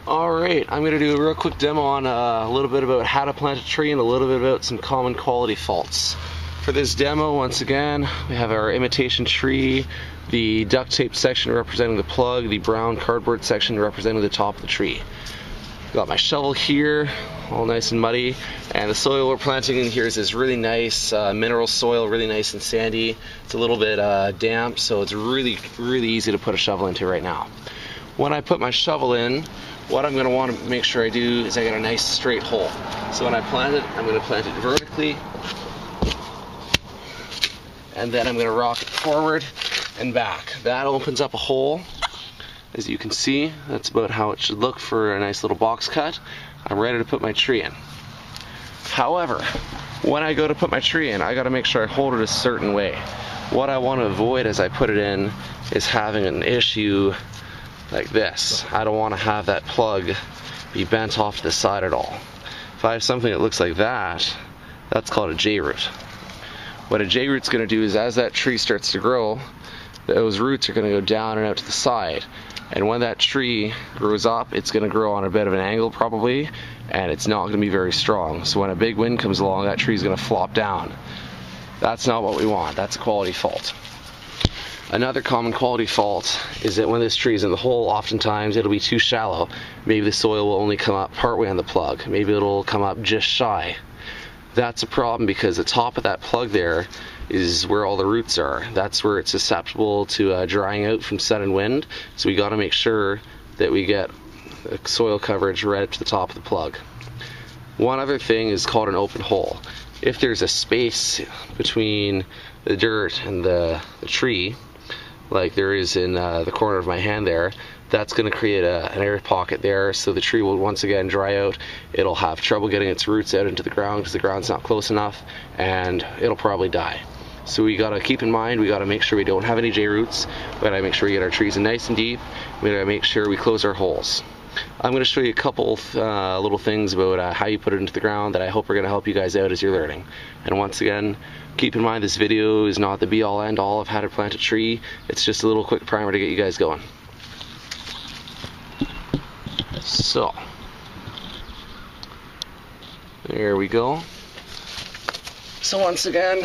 Alright, I'm going to do a real quick demo on a little bit about how to plant a tree and a little bit about some common quality faults. For this demo, once again, we have our imitation tree, the duct tape section representing the plug, the brown cardboard section representing the top of the tree. Got my shovel here, all nice and muddy, and the soil we're planting in here is this really nice mineral soil, really nice and sandy. It's a little bit damp, so it's really easy to put a shovel into right now. When I put my shovel in, what I'm going to want to make sure I do is I get a nice straight hole. So when I plant it, I'm going to plant it vertically, and then I'm going to rock it forward and back. That opens up a hole. As you can see, that's about how it should look for a nice little box cut. I'm ready to put my tree in. However, when I go to put my tree in, I got to make sure I hold it a certain way. What I want to avoid as I put it in is having an issue like this. I don't want to have that plug be bent off to the side at all. If I have something that looks like that, that's called a J-root. What a J-root's going to do is as that tree starts to grow, those roots are going to go down and out to the side. And when that tree grows up, it's going to grow on a bit of an angle probably, and it's not going to be very strong. So when a big wind comes along, that tree is going to flop down. That's not what we want. That's a quality fault. Another common quality fault is that when this tree is in the hole, oftentimes it'll be too shallow. Maybe the soil will only come up partway on the plug. Maybe it'll come up just shy. That's a problem because the top of that plug there is where all the roots are. That's where it's susceptible to drying out from sun and wind. So we got to make sure that we get soil coverage right up to the top of the plug. One other thing is called an open hole. If there's a space between the dirt and the tree, like there is in the corner of my hand there, that's going to create an air pocket there, so the tree will once again dry out. It'll have trouble getting its roots out into the ground because the ground's not close enough, and it'll probably die. So we got to keep in mind, we got to make sure we don't have any J-roots. We got to make sure we get our trees in nice and deep. We got to make sure we close our holes. I'm going to show you a couple little things about how you put it into the ground that I hope are going to help you guys out as you're learning. And once again, keep in mind this video is not the be-all end-all of how to plant a tree. It's just a little quick primer to get you guys going. So, there we go. So once again,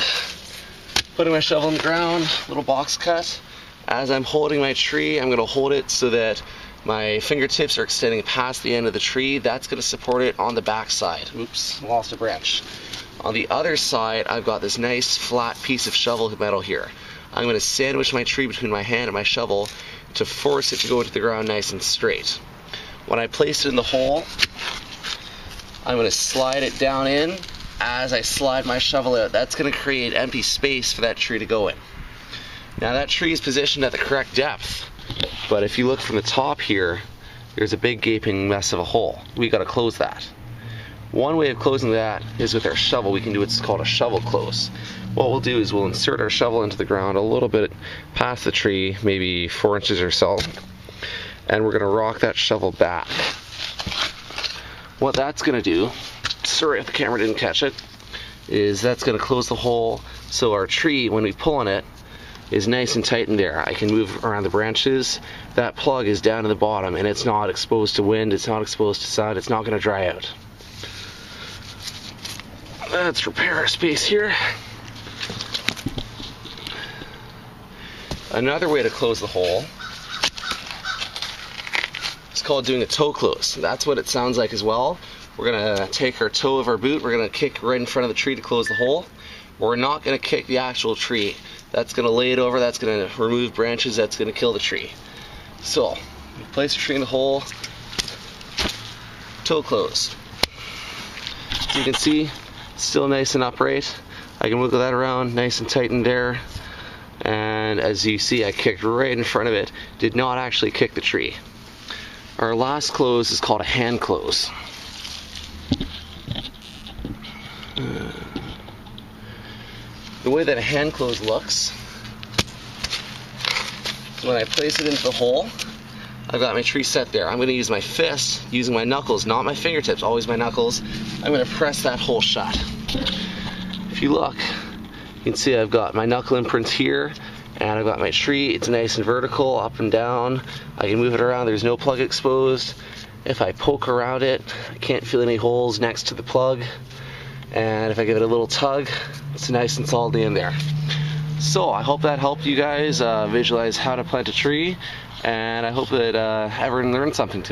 putting my shovel in the ground, little box cut. As I'm holding my tree, I'm going to hold it so that my fingertips are extending past the end of the tree. That's going to support it on the back side. Oops, lost a branch. On the other side, I've got this nice flat piece of shovel metal here. I'm going to sandwich my tree between my hand and my shovel to force it to go into the ground nice and straight. When I place it in the hole, I'm going to slide it down in. As I slide my shovel out, that's going to create empty space for that tree to go in. Now that tree is positioned at the correct depth, but if you look from the top here, there's a big gaping mess of a hole. We got to close that. One way of closing that is with our shovel. We can do what's called a shovel close. What we'll do is we'll insert our shovel into the ground a little bit past the tree, maybe 4 inches or so, and we're going to rock that shovel back. What that's going to do, sorry if the camera didn't catch it, is that's going to close the hole so our tree, when we pull on it, is nice and tight in there. I can move around the branches. That plug is down to the bottom and it's not exposed to wind, it's not exposed to sun, it's not going to dry out. Let's repair our space here. Another way to close the hole is called doing a toe close. That's what it sounds like as well. We're going to take our toe of our boot, we're going to kick right in front of the tree to close the hole. We're not going to kick the actual tree. That's going to lay it over, that's going to remove branches, that's going to kill the tree. So, place the tree in the hole, toe close. As you can see, it's still nice and upright. I can wiggle that around nice and tight in there. And as you see, I kicked right in front of it. Did not actually kick the tree. Our last close is called a hand close. The way that a hand close looks is when I place it into the hole, I've got my tree set there. I'm going to use my fist, using my knuckles, not my fingertips, always my knuckles. I'm going to press that hole shut. If you look, you can see I've got my knuckle imprints here, and I've got my tree. It's nice and vertical, up and down. I can move it around, there's no plug exposed. If I poke around it, I can't feel any holes next to the plug. And if I give it a little tug, it's nice and solid in there. So I hope that helped you guys visualize how to plant a tree, and I hope that everyone learned something today.